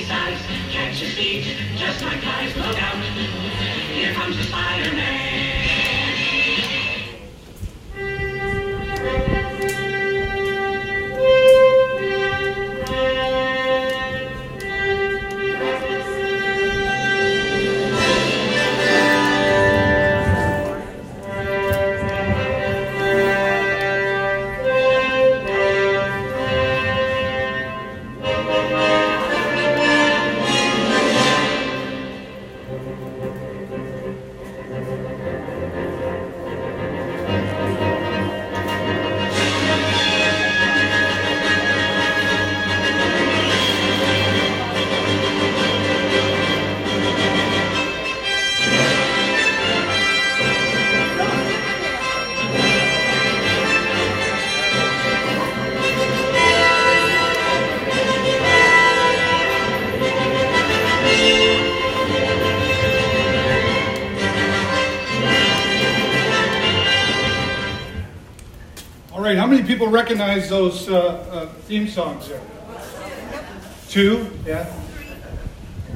he sighs, catch his feet, just like flies, look out, here comes the Spider-Man. How many people recognize those theme songs there? 2? Yeah.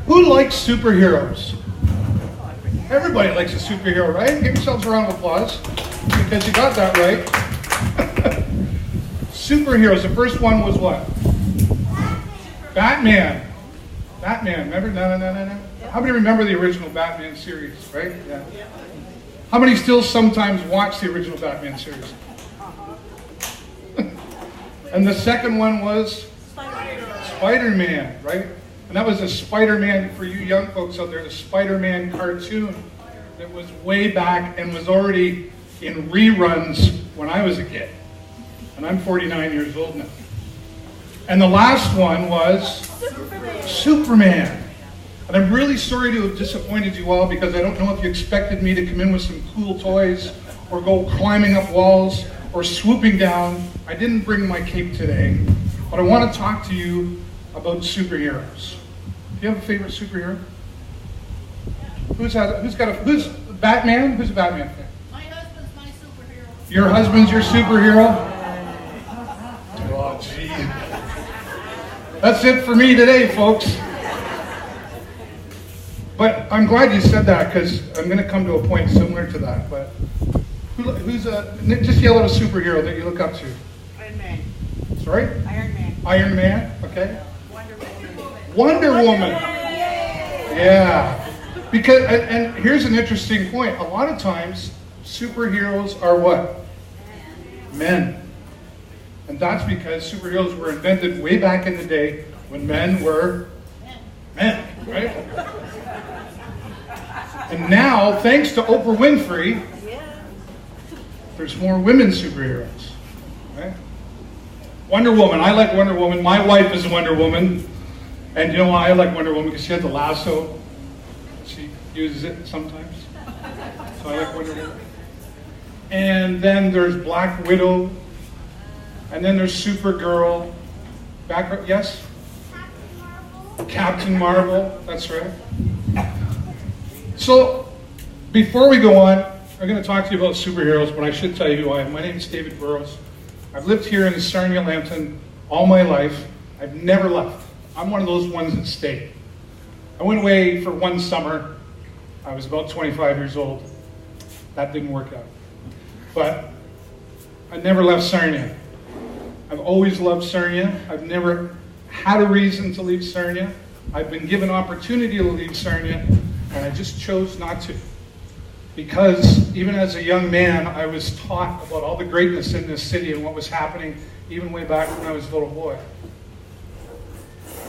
Who likes superheroes? Everybody likes a superhero, right? Give yourselves a round of applause because you got that right. Superheroes. The first one was what? Batman. Batman. Remember? No. How many remember the original Batman series, right? Yeah. How many still sometimes watch the original Batman series? And the second one was Spider-Man, right? And that was a Spider-Man, for you young folks out there, the Spider-Man cartoon that was way back and was already in reruns when I was a kid. And I'm 49 years old now. And the last one was Superman. And I'm really sorry to have disappointed you all because I don't know if you expected me to come in with some cool toys or go climbing up walls or swooping down. I didn't bring my cape today, but I want to talk to you about superheroes. Do you have a favorite superhero? Who's Batman? Who's a Batman fan? My husband's my superhero. Your husband's your superhero? Oh, gee. That's it for me today, folks. But I'm glad you said that because I'm going to come to a point similar to that. But just yell at a superhero that you look up to. Iron Man. Sorry? Iron Man. Iron Man, okay. Wonder Woman. Wonder Woman. Yeah. Because, and here's an interesting point. A lot of times, superheroes are what? Men. And that's because superheroes were invented way back in the day when men were men, right? And now, thanks to Oprah Winfrey, there's more women superheroes, right? Wonder Woman. I like Wonder Woman. My wife is Wonder Woman. And you know why I like Wonder Woman? Because she has the lasso. She uses it sometimes. So I like Wonder Woman. And then there's Black Widow. And then there's Supergirl. Yes? Captain Marvel. That's right. So, before we go on, I'm going to talk to you about superheroes, but I should tell you who I am. My name is David Burrows. I've lived here in Sarnia, Lambton all my life. I've never left. I'm one of those ones that stayed. I went away for one summer. I was about 25 years old. That didn't work out. But I never left Sarnia. I've always loved Sarnia. I've never had a reason to leave Sarnia. I've been given opportunity to leave Sarnia, and I just chose not to. Because even as a young man, I was taught about all the greatness in this city and what was happening even way back when I was a little boy.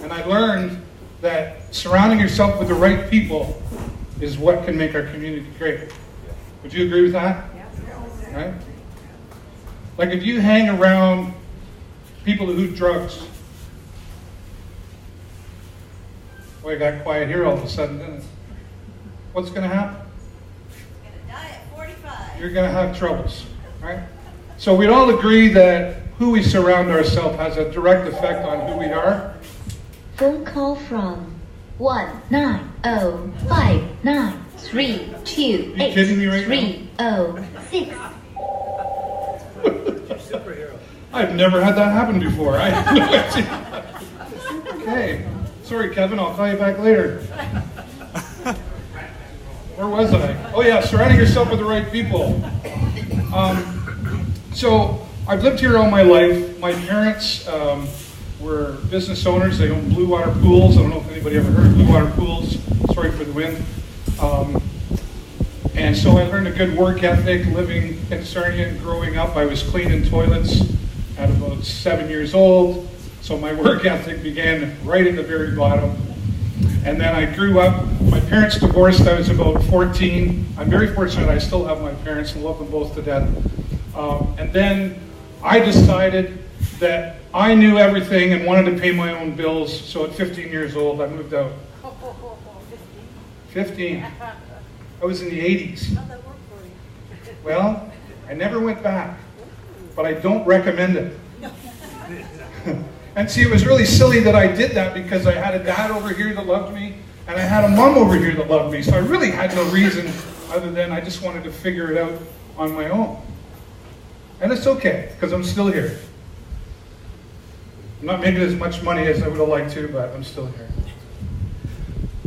And I learned that surrounding yourself with the right people is what can make our community great. Would you agree with that? Yeah. Right? Like if you hang around people who do drugs. Boy, it got quiet here all of a sudden, didn't it? What's going to happen? You're going to have troubles, right? So we'd all agree that who we surround ourselves has a direct effect on who we are. Phone call from 190593288. You kidding me right now? 306. I've never had that happen before. I have no idea. Okay. Sorry, Kevin, I'll call you back later. Where was I? Oh yeah, surrounding yourself with the right people. So I've lived here all my life. My parents were business owners. They own blue water pools. I don't know if anybody ever heard of blue water pools. Sorry for the wind. And so I learned a good work ethic living in Sarnia and growing up. I was cleaning toilets at about 7 years old. So my work ethic began right at the very bottom. And then I grew up. My parents divorced. I was about 14. I'm very fortunate I still have my parents and love them both to death. And then I decided that I knew everything and wanted to pay my own bills. So at 15 years old, I moved out. 15. I was in the 80s. How'd that work for you? Well, I never went back, but I don't recommend it. And see, it was really silly that I did that because I had a dad over here that loved me, and I had a mom over here that loved me. So I really had no reason other than I just wanted to figure it out on my own. And it's okay, because I'm still here. I'm not making as much money as I would have liked to, but I'm still here.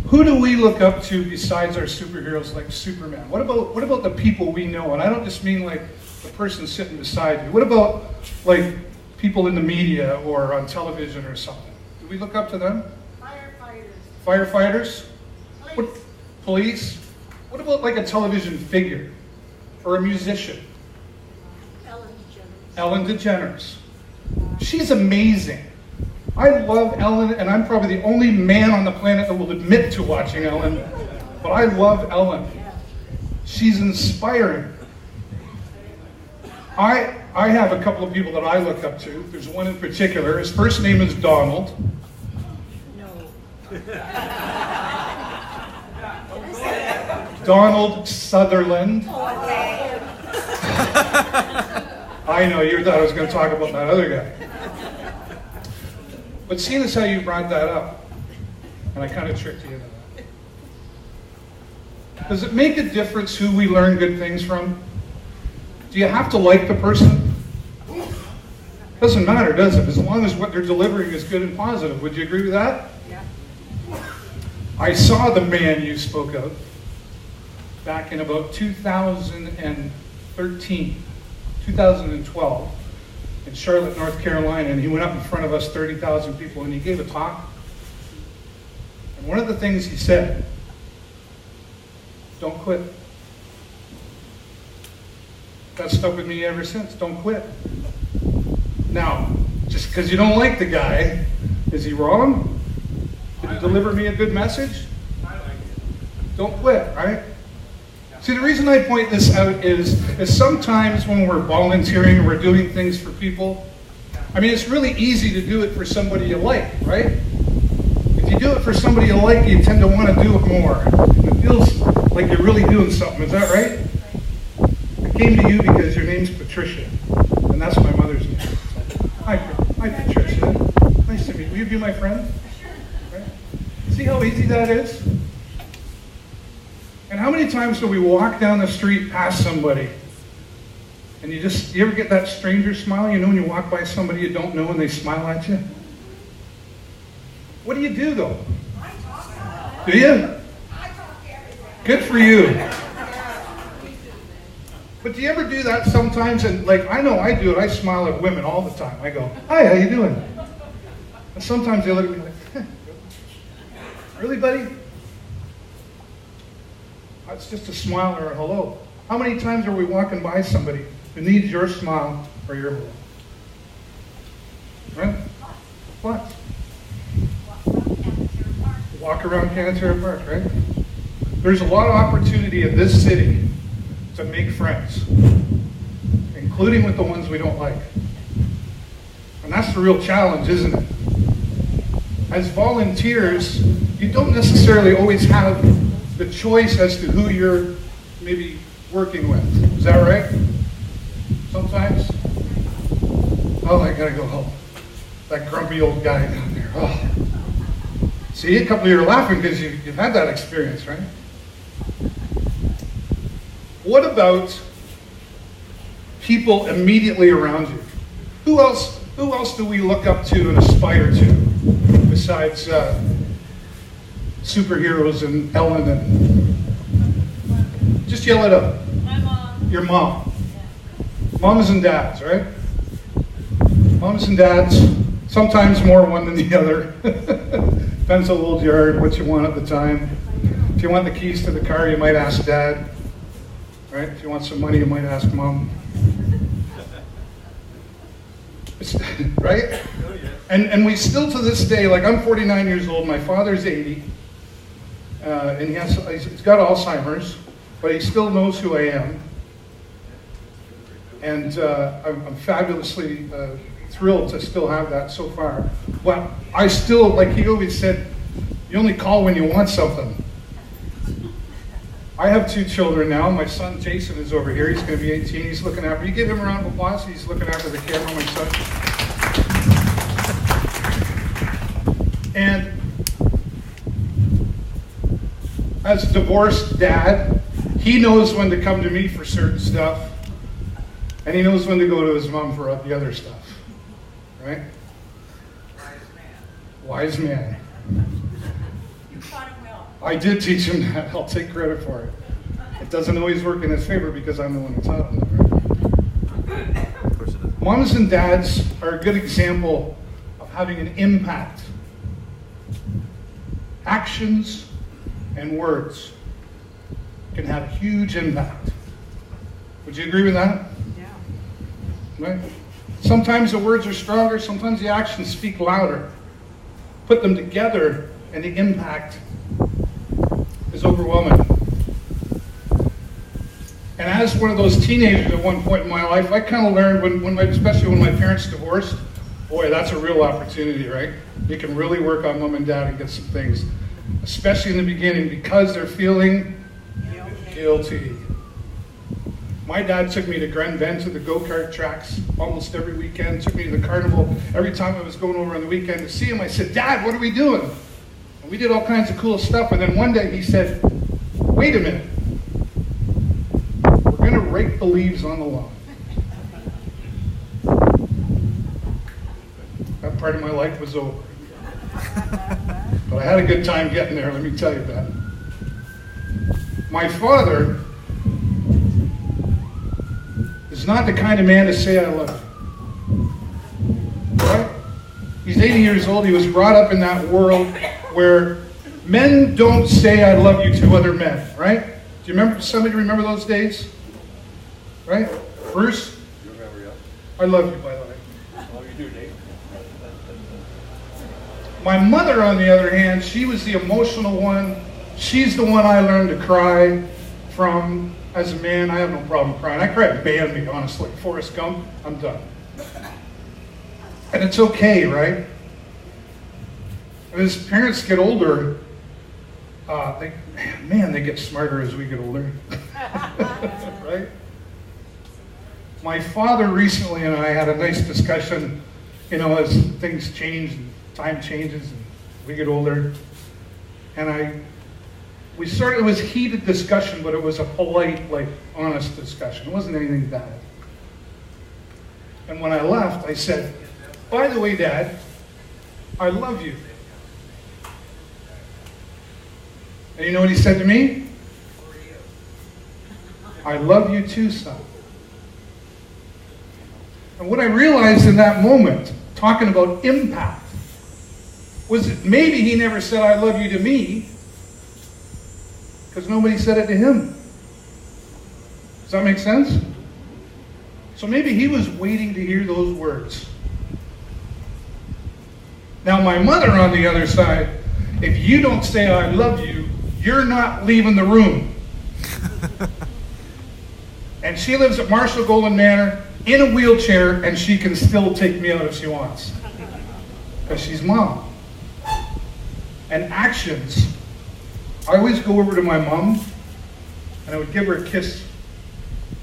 Who do we look up to besides our superheroes like Superman? What about the people we know? And I don't just mean like the person sitting beside you. What about like people in the media or on television or something? Do we look up to them? Firefighters. Firefighters? What, Police. police? What about like a television figure or a musician? Ellen DeGeneres. Ellen DeGeneres. She's amazing. I love Ellen, and I'm probably the only man on the planet that will admit to watching Ellen, but I love Ellen. She's inspiring. I have a couple of people that I look up to. There's one in particular. His first name is Donald. No. Donald Sutherland. I know, you thought I was going to talk about that other guy. But seeing as how you brought that up, and I kind of tricked you into that. Does it make a difference who we learn good things from? Do you have to like the person? Doesn't matter, does it? As long as what they're delivering is good and positive. Would you agree with that? Yeah. I saw the man you spoke of back in about 2013, 2012. In Charlotte, North Carolina, and he went up in front of us, 30,000 people, and he gave a talk. And one of the things he said, don't quit. That's stuck with me ever since, don't quit. Now, just because you don't like the guy, is he wrong? Did he deliver me a good message? I like it. Don't quit, right? See, the reason I point this out is sometimes when we're volunteering and we're doing things for people, I mean, it's really easy to do it for somebody you like, right? If you do it for somebody you like, you tend to want to do it more. It feels like you're really doing something, is that right? I came to you because your name's Patricia, and that's my mother's name. Hi Patricia. Nice to meet you. Will you be my friend? Right? See how easy that is? And how many times do we walk down the street past somebody and you ever get that stranger smile, you know, when you walk by somebody you don't know and they smile at you? What do you do though? Do you? Good for you. But do you ever do that sometimes? And like, I know I do it. I smile at women all the time. I go, hi, how you doing? And sometimes they look at me like, really, buddy? It's just a smile or a hello. How many times are we walking by somebody who needs your smile or your hello? Right? What? Walk around Cancer Park, right? There's a lot of opportunity in this city to make friends, including with the ones we don't like. And that's the real challenge, isn't it? As volunteers, you don't necessarily always have the choice as to who you're maybe working with. Is that right? Sometimes? Oh, I gotta go home. That grumpy old guy down there. Oh. See, a couple of you are laughing because you've had that experience, right? What about people immediately around you? Who else do we look up to and aspire to besides superheroes and Ellen and just yell it out. My mom. Your mom. Moms and dads, right? Moms and dads, sometimes more one than the other. Depends how old you are, what you want at the time. If you want the keys to the car, you might ask dad. Right? If you want some money, you might ask mom. Right? And we still to this day, like I'm 49 years old, my father's 80, and he's got Alzheimer's, but he still knows who I am. And I'm fabulously thrilled to still have that so far. But I still, like he always said, you only call when you want something. I have 2 children now. My son Jason is over here. He's going to be 18. He's looking after. You give him a round of applause. He's looking after the camera, my son. And as a divorced dad, he knows when to come to me for certain stuff, and he knows when to go to his mom for the other stuff. Right? Wise man. You taught him well. I did teach him that. I'll take credit for it. It doesn't always work in his favor because I'm the one who taught him that. Of course it is. Moms and dads are a good example of having an impact. Actions and words can have a huge impact. Would you agree with that? Yeah. Right? Sometimes the words are stronger, sometimes the actions speak louder. Put them together and the impact is overwhelming. And as one of those teenagers at one point in my life, I kind of learned, especially when my parents divorced, boy, that's a real opportunity, right? You can really work on mom and dad and get some things, especially in the beginning, because they're feeling guilty. My dad took me to Grand Bend to the go-kart tracks almost every weekend, took me to the carnival. Every time I was going over on the weekend to see him, I said, Dad, what are we doing? And we did all kinds of cool stuff. And then one day he said, wait a minute. We're going to rake the leaves on the lawn. That part of my life was over. But I had a good time getting there, let me tell you that. My father is not the kind of man to say I love you. Right? He's 80 years old. He was brought up in that world where men don't say I love you to other men, right? Do you remember, somebody remember those days? Right? Bruce? You remember, yeah? I love you, by the way. Oh, you do, Dave. My mother, on the other hand, she was the emotional one. She's the one I learned to cry from. As a man, I have no problem crying. I cried Bambi, honestly. Forrest Gump, I'm done. And it's okay, right? As parents get older, they get smarter as we get older. Right? My father recently and I had a nice discussion, as things change and time changes and we get older. And it was heated discussion, but it was a polite, honest discussion. It wasn't anything bad. And when I left, I said, by the way, Dad, I love you. And you know what he said to me? I love you too, son. And what I realized in that moment, talking about impact, was that maybe he never said I love you to me, because nobody said it to him. Does that make sense? So maybe he was waiting to hear those words. Now my mother on the other side, if you don't say I love you, you're not leaving the room. And she lives at Marshall Golden Manor in a wheelchair, and she can still take me out if she wants. Because she's mom. And actions. I always go over to my mom, and I would give her a kiss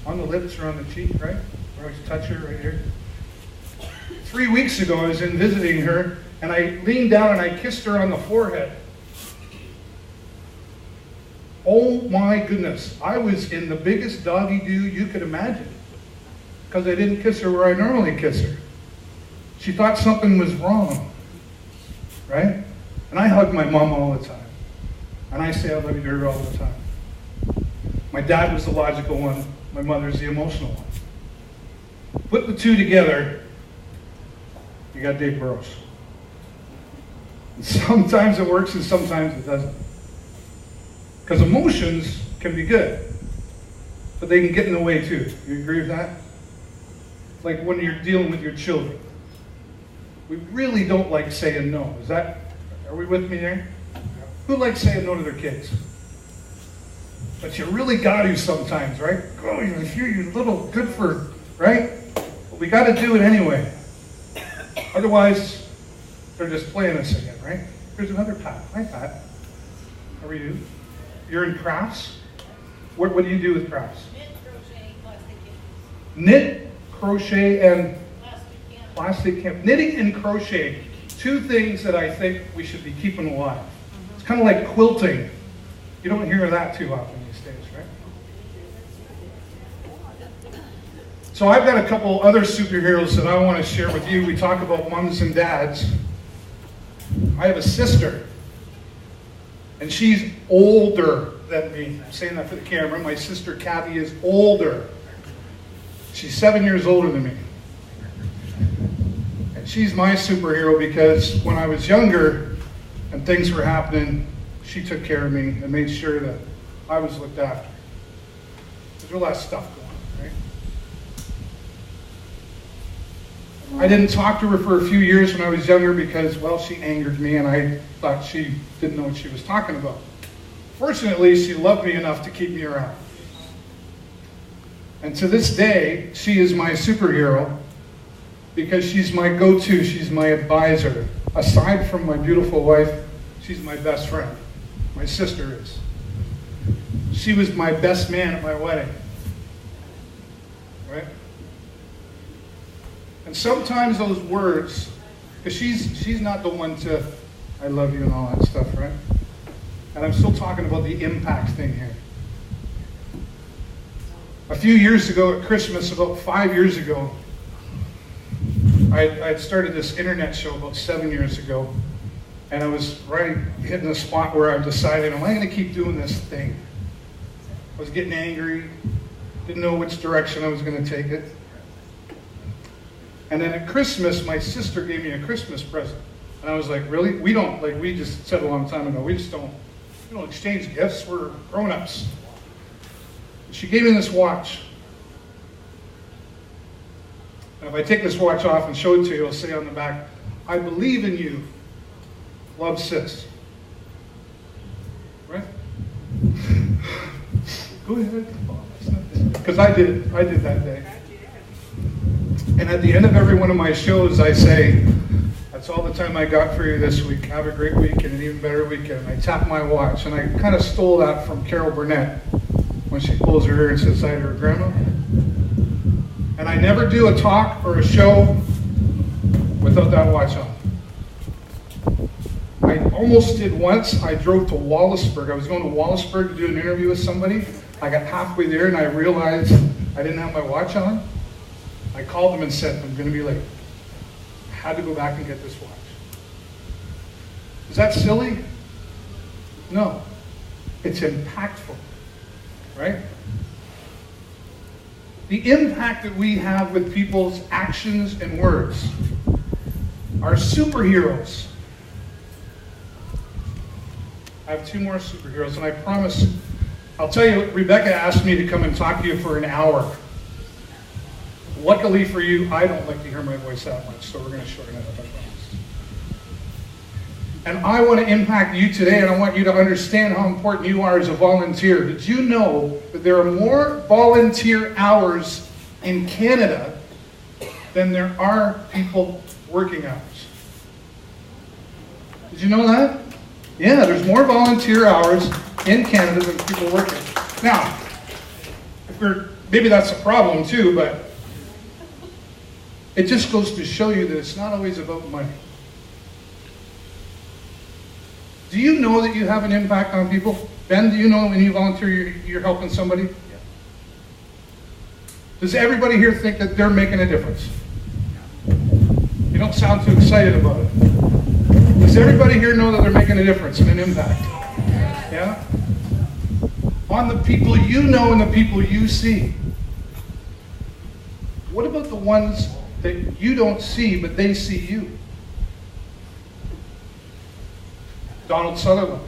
on the lips or on the cheek, right? I always touch her right here. 3 weeks ago, I was in visiting her, and I leaned down and I kissed her on the forehead. Oh my goodness, I was in the biggest doggy-doo you could imagine, because I didn't kiss her where I normally kiss her. She thought something was wrong, right? And I hug my mom all the time. And I say I love you to her all the time. My dad was the logical one. My mother's the emotional one. Put the two together, you got Dave Burrows. And sometimes it works and sometimes it doesn't. Because emotions can be good, but they can get in the way too. You agree with that? Like when you're dealing with your children. We really don't like saying no. Are we with me there? Who likes saying no to their kids? But you really got to sometimes, right? Oh, you're little good for, right? But we got to do it anyway. Otherwise, they're just playing us again, right? Here's another Pat. Hi, Pat. How are you? You're in crafts? What do you do with crafts? Knit, crochet, plastic candles. Knit, crochet, and Plastic candles. plastic camp. Knitting and crochet, two things that I think we should be keeping alive. It's kind of like quilting. You don't hear that too often these days, right? So I've got a couple other superheroes that I want to share with you. We talk about moms and dads. I have a sister, and she's older than me. I'm saying that for the camera. My sister Kathy is older. She's 7 years older than me. And she's my superhero because when I was younger and things were happening, she took care of me and made sure that I was looked after. There's a lot of stuff going on, right? I didn't talk to her for a few years when I was younger because, well, she angered me and I thought she didn't know what she was talking about. Fortunately, she loved me enough to keep me around. And to this day, she is my superhero because she's my go-to, she's my advisor. Aside from my beautiful wife, she's my best friend. My sister is. She was my best man at my wedding. Right? And sometimes those words, because she's not the one to, I love you and all that stuff, right? And I'm still talking about the impact thing here. A few years ago at Christmas, about 5 years ago, I'd started this internet show about 7 years ago, and I was hitting a spot where I decided, am I going to keep doing this thing? I was getting angry, didn't know which direction I was going to take it. And then at Christmas, my sister gave me a Christmas present. And I was like, really? We just said a long time ago, we don't exchange gifts, we're grown-ups. She gave me this watch. And if I take this watch off and show it to you, it'll say on the back, I believe in you, love sis. Right? Go ahead. Because I did that day. And at the end of every one of my shows, I say, that's all the time I got for you this week. Have a great week and an even better weekend. I tap my watch, and I kind of stole that from Carol Burnett when she pulls her hair and sits beside her grandma. And I never do a talk or a show without that watch on. I almost did once. I drove to Wallaceburg. I was going to Wallaceburg to do an interview with somebody. I got halfway there and I realized I didn't have my watch on. I called them and said, I'm going to be late. I had to go back and get this watch. Is that silly? No. It's impactful, right? The impact that we have with people's actions and words are superheroes. I have two more superheroes, and I promise, I'll tell you, Rebecca asked me to come and talk to you for an hour. Luckily for you, I don't like to hear my voice that much, so we're going to shorten it up, I promise. And I want to impact you today, and I want you to understand how important you are as a volunteer. Did you know that there are more volunteer hours in Canada than there are people working hours? Did you know that? Yeah, there's more volunteer hours in Canada than people working. Now, maybe that's a problem too, but it just goes to show you that it's not always about money. Do you know that you have an impact on people? Ben, do you know when you volunteer you're helping somebody? Yeah. Does everybody here think that they're making a difference? You don't sound too excited about it. Does everybody here know that they're making a difference and an impact? Yeah? On the people you know and the people you see. What about the ones that you don't see, but they see you? Donald Sutherland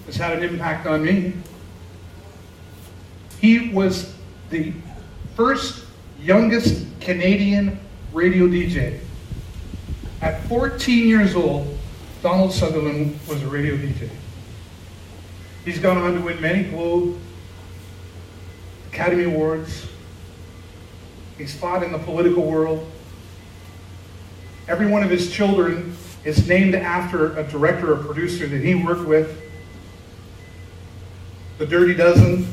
has had an impact on me. He was the first youngest Canadian radio DJ. At 14 years old, Donald Sutherland was a radio DJ. He's gone on to win many Globe, Academy Awards. He's fought in the political world. Every one of his children is named after a director or producer that he worked with. The Dirty Dozen,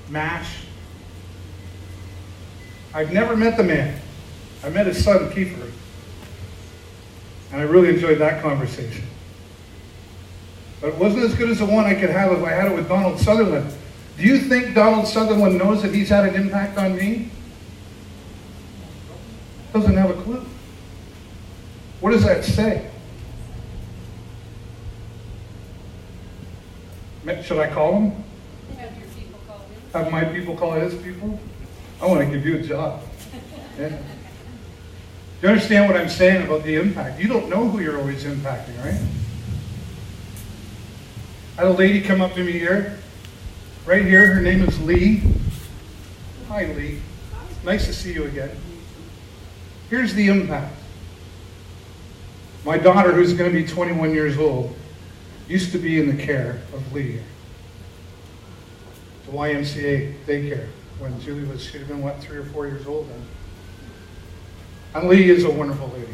MASH. I've never met the man. I met his son, Kiefer, and I really enjoyed that conversation. But it wasn't as good as the one I could have if I had it with Donald Sutherland. Do you think Donald Sutherland knows that he's had an impact on me? Doesn't have a clue. What does that say? Should I call him? Have your people call him. Have my people call his people? I want to give you a job. Yeah. Do you understand what I'm saying about the impact? You don't know who you're always impacting, right? I had a lady come up to me here, right here. Her name is Lee. Hi, Lee. Nice to see you again. Here's the impact. My daughter, who's going to be 21 years old, used to be in the care of Lee. The YMCA daycare. When Julie was, she'd have been, what, 3 or 4 years old then. And Lee is a wonderful lady.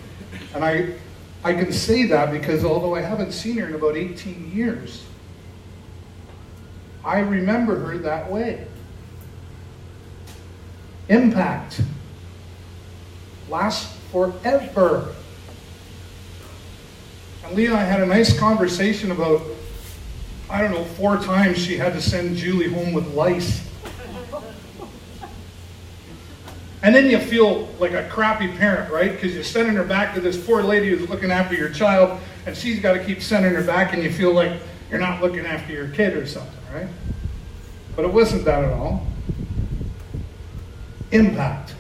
And I can say that because although I haven't seen her in about 18 years, I remember her that way. Impact lasts forever. And Lee and I had a nice conversation about, I don't know, 4 times she had to send Julie home with lice. And then you feel like a crappy parent, right? Because you're sending her back to this poor lady who's looking after your child, and she's got to keep sending her back, and you feel like you're not looking after your kid or something, right? But it wasn't that at all. Impact.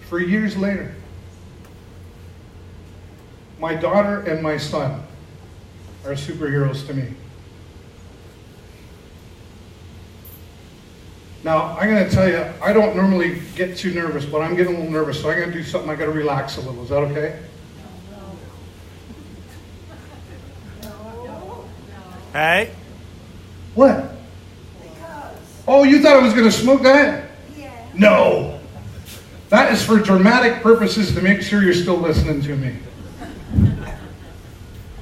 For years later, my daughter and my son are superheroes to me. Now, I'm going to tell you, I don't normally get too nervous, but I'm getting a little nervous, so I'm going to do something. I got to relax a little. Is that okay? Hey? What? Oh, you thought I was going to smoke that? Yeah. No. That is for dramatic purposes to make sure you're still listening to me.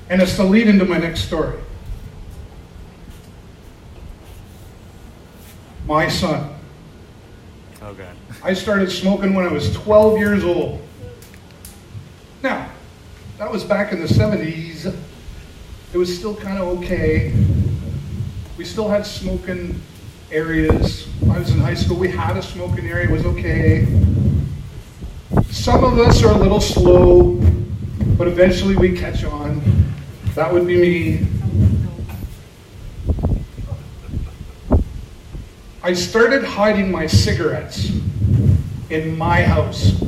And it's to lead into my next story. My son. Okay. I started smoking when I was 12 years old. Now, that was back in the 70s. It was still kind of okay. We still had smoking areas. When I was in high school, we had a smoking area. It was okay. Some of us are a little slow, but eventually we catch on. That would be me. I started hiding my cigarettes in my house.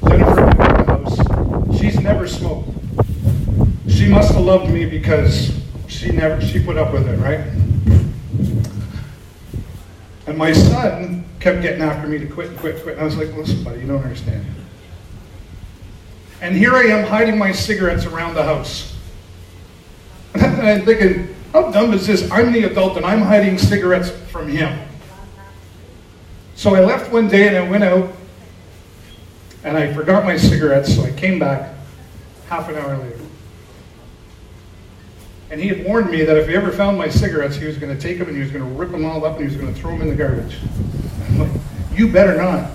Jennifer in my house. She's never smoked. She must have loved me because she put up with it, right? And my son kept getting after me to quit. And I was like, listen, buddy, you don't understand. And here I am hiding my cigarettes around the house. And I'm thinking, how dumb is this? I'm the adult and I'm hiding cigarettes from him. So I left one day and I went out and I forgot my cigarettes, so I came back half an hour later. And he had warned me that if he ever found my cigarettes, he was going to take them and he was going to rip them all up and he was going to throw them in the garbage. I'm like, you better not.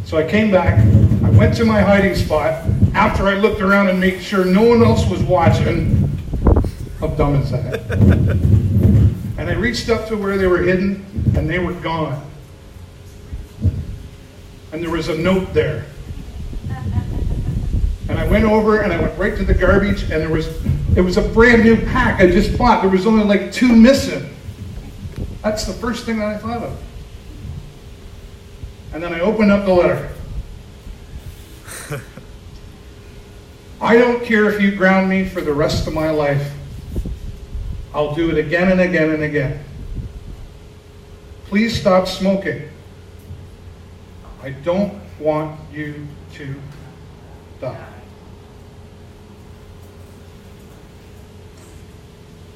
So I came back, I went to my hiding spot after I looked around and made sure no one else was watching. How dumb is that? And I reached up to where they were hidden and they were gone. And there was a note there. And I went over and I went right to the garbage, and it was a brand new pack I just bought. There was only like 2 missing. That's the first thing that I thought of. And then I opened up the letter. I don't care if you ground me for the rest of my life. I'll do it again and again and again. Please stop smoking. I don't want you to die.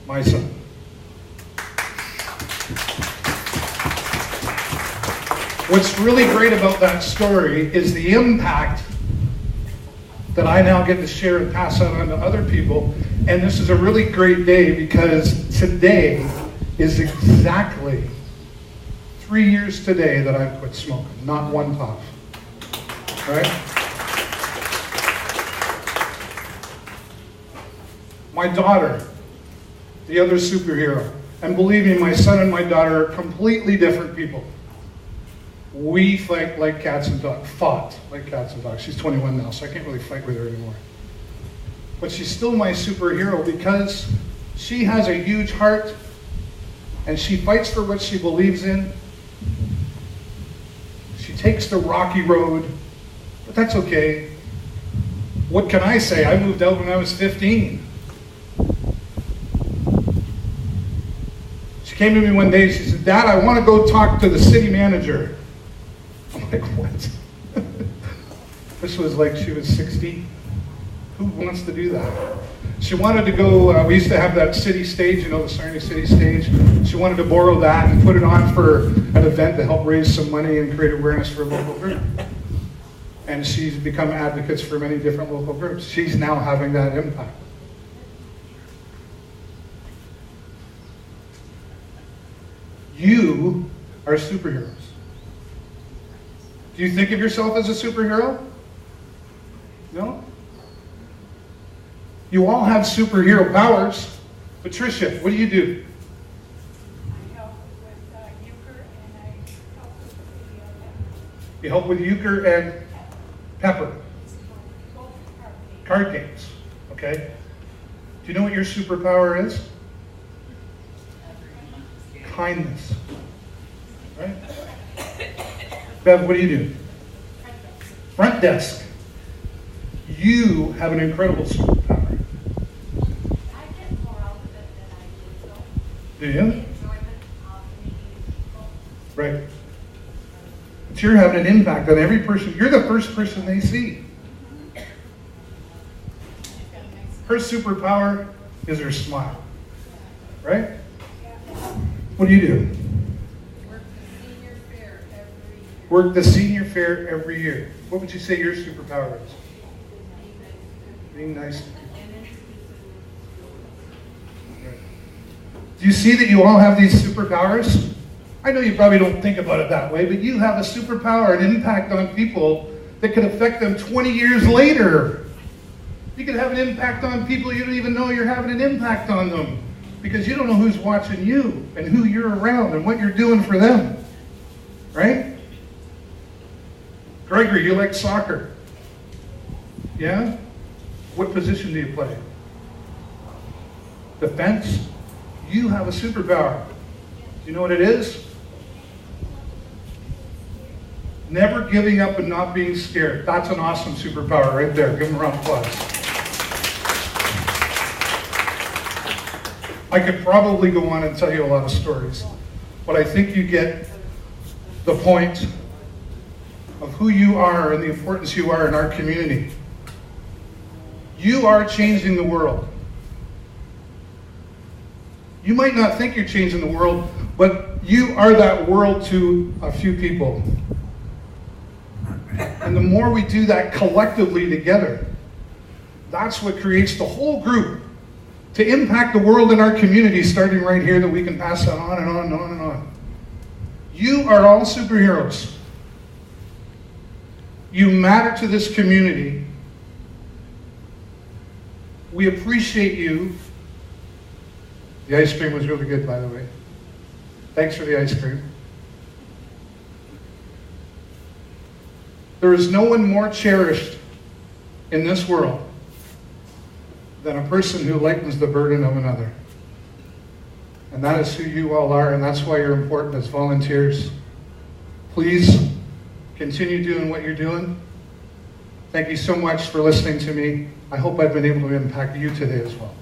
My son. What's really great about that story is the impact that I now get to share and pass on to other people. And this is a really great day because today is exactly 3 years today that I quit smoking, not one puff. Right? My daughter, the other superhero, and believe me, my son and my daughter are completely different people. We fight like cats and dogs. Fought like cats and dogs. She's 21 now, so I can't really fight with her anymore. But she's still my superhero because she has a huge heart and she fights for what she believes in. She takes the rocky road, but that's okay. What can I say? I moved out when I was 15. She came to me one day, she said, "Dad, I want to go talk to the city manager." I'm like, what? This was like she was 60. Who wants to do that? She wanted to go, we used to have that city stage, you know, the Sarnia City stage. She wanted to borrow that and put it on for an event to help raise some money and create awareness for a local group. And she's become advocates for many different local groups. She's now having that impact. You are superheroes. Do you think of yourself as a superhero? No? You all have superhero powers. Patricia, what do you do? I help with euchre and I help with the You help with euchre and pepper. both Card games. Okay? Do you know what your superpower is? Kindness. Right? Bev, what do you do? Front desk. You have an incredible superpower. I get more out of it than I do, so Do you? enjoyment of meeting people. Right. But you're having an impact on every person. You're the first person they see. Her superpower is her smile. Right? What do you do? Work the senior Work the senior fair every year. fair every year. What would you say your superpower is? Being nice to people. Right. Do you see that you all have these superpowers? I know you probably don't think about it that way, but you have a superpower, an impact on people that could affect them 20 years later. You could have an impact on people you don't even know you're having an impact on them because you don't know who's watching you and who you're around and what you're doing for them. Right? Gregory, you like soccer? Yeah? What position do you play? Defense? You have a superpower. Do you know what it is? Never giving up and not being scared. That's an awesome superpower right there. Give them a round of applause. I could probably go on and tell you a lot of stories, but I think you get the point of who you are and the importance you are in our community. You are changing the world. You might not think you're changing the world, but you are that world to a few people. And the more we do that collectively together, that's what creates the whole group to impact the world in our community, starting right here, that we can pass that on and on and on and on. You are all superheroes. You matter to this community. We appreciate you. The ice cream was really good, by the way. Thanks for the ice cream. There is no one more cherished in this world than a person who lightens the burden of another. And that is who you all are, and that's why you're important as volunteers. Please continue doing what you're doing. Thank you so much for listening to me. I hope I've been able to impact you today as well.